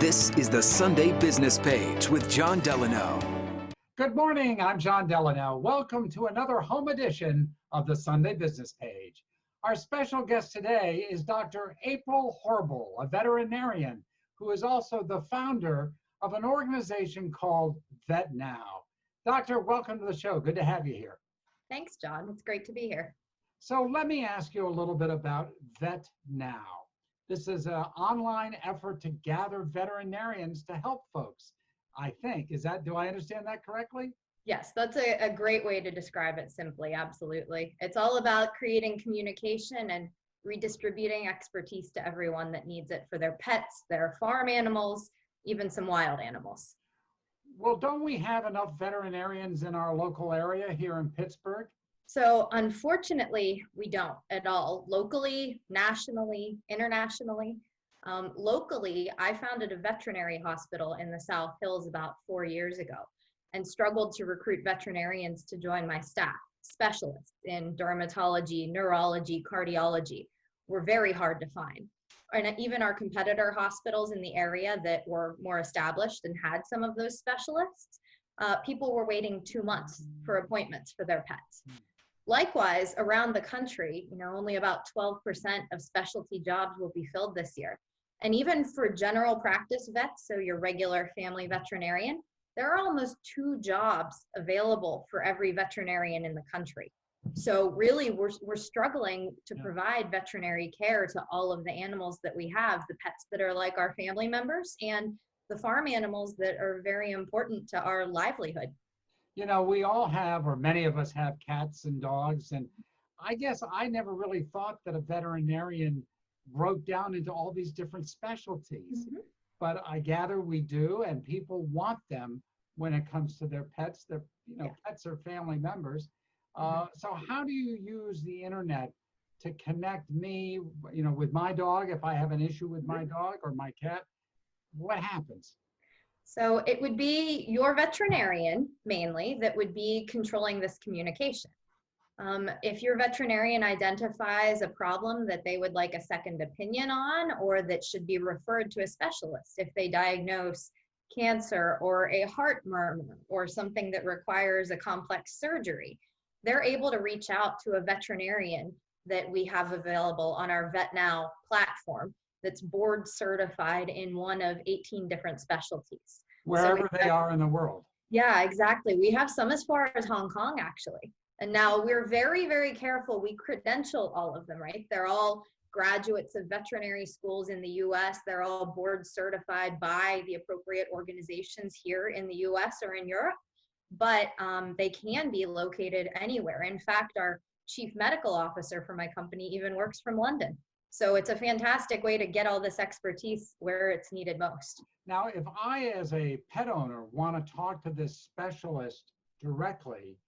This is the Sunday Business Page with John Delano. Good morning, I'm John Delano. Welcome to another home edition of the Sunday Business Page. Our special guest today is Dr. Apryle Horbal, a veterinarian who is also the founder of an organization called VetNOW. Doctor, welcome to the show. Good to have you here. Thanks, John. It's great to be here. So let me ask you a little bit about VetNOW. This is an online effort to gather veterinarians to help folks, I think. Do I understand that correctly? Yes, that's a great way to describe it simply. Absolutely. It's all about creating communication and redistributing expertise to everyone that needs it for their pets, their farm animals, even some wild animals. Well, don't we have enough veterinarians in our local area here in Pittsburgh? So unfortunately, we don't at all. Locally, nationally, internationally. Locally, I founded a veterinary hospital in the South Hills about 4 years ago and struggled to recruit veterinarians to join my staff. Specialists in dermatology, neurology, cardiology were very hard to find. And even our competitor hospitals in the area that were more established and had some of those specialists, people were waiting 2 months for appointments for their pets. Likewise, around the country, only about 12% of specialty jobs will be filled this year. And even for general practice vets, so your regular family veterinarian, there are almost 2 jobs available for every veterinarian in the country. So really, we're struggling to provide veterinary care to all of the animals that we have, the pets that are like our family members and the farm animals that are very important to our livelihood. We all have, or many of us have, cats and dogs, and I guess I never really thought that a veterinarian broke down into all these different specialties. Mm-hmm. But I gather we do, and people want them when it comes to their pets. Pets are family members. So how do you use the internet to connect me, with my dog? If I have an issue with my dog or my cat, what happens? So it would be your veterinarian mainly that would be controlling this communication. If your veterinarian identifies a problem that they would like a second opinion on, or that should be referred to a specialist, if they diagnose cancer or a heart murmur or something that requires a complex surgery, they're able to reach out to a veterinarian that we have available on our VetNOW platform that's board certified in one of 18 different specialties. Wherever they are in the world. Yeah, exactly. We have some as far as Hong Kong, actually. And now we're very, very careful. We credential all of them, right? They're all graduates of veterinary schools in the US. They're all board certified by the appropriate organizations here in the US or in Europe, but they can be located anywhere. In fact, our chief medical officer for my company even works from London. So it's a fantastic way to get all this expertise where it's needed most. Now, if I, as a pet owner, want to talk to this specialist directly,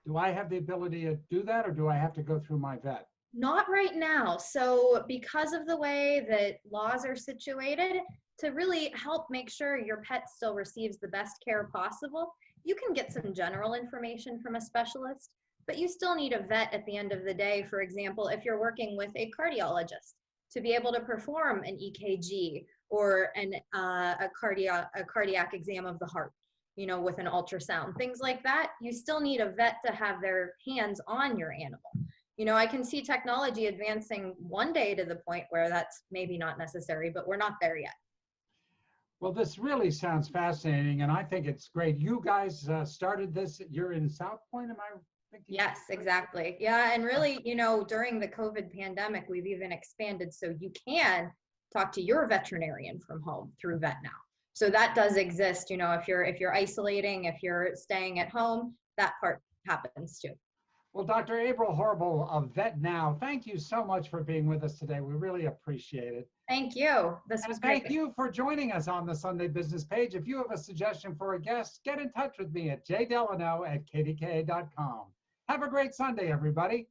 do I have the ability to do that, or do I have to go through my vet? Not right now. So because of the way that laws are situated, to really help make sure your pet still receives the best care possible, you can get some general information from a specialist, but you still need a vet at the end of the day. For example, if you're working with a cardiologist, to be able to perform an EKG or a cardiac exam of the heart, with an ultrasound, things like that, you still need a vet to have their hands on your animal. I can see technology advancing one day to the point where that's maybe not necessary, but we're not there yet. Well, this really sounds fascinating, and I think it's great. You guys started this, you're in South Point, am I thinking? Yes, exactly. Yeah, and really, during the COVID pandemic, we've even expanded so you can talk to your veterinarian from home through VetNOW. So that does exist, if you're isolating, if you're staying at home, that part happens too. Well, Dr. Apryle Horbal of VetNOW, thank you so much for being with us today. We really appreciate it. Thank you. This was great. Thank you for joining us on the Sunday Business Page. If you have a suggestion for a guest, get in touch with me at jdelano@kdka.com. Have a great Sunday, everybody.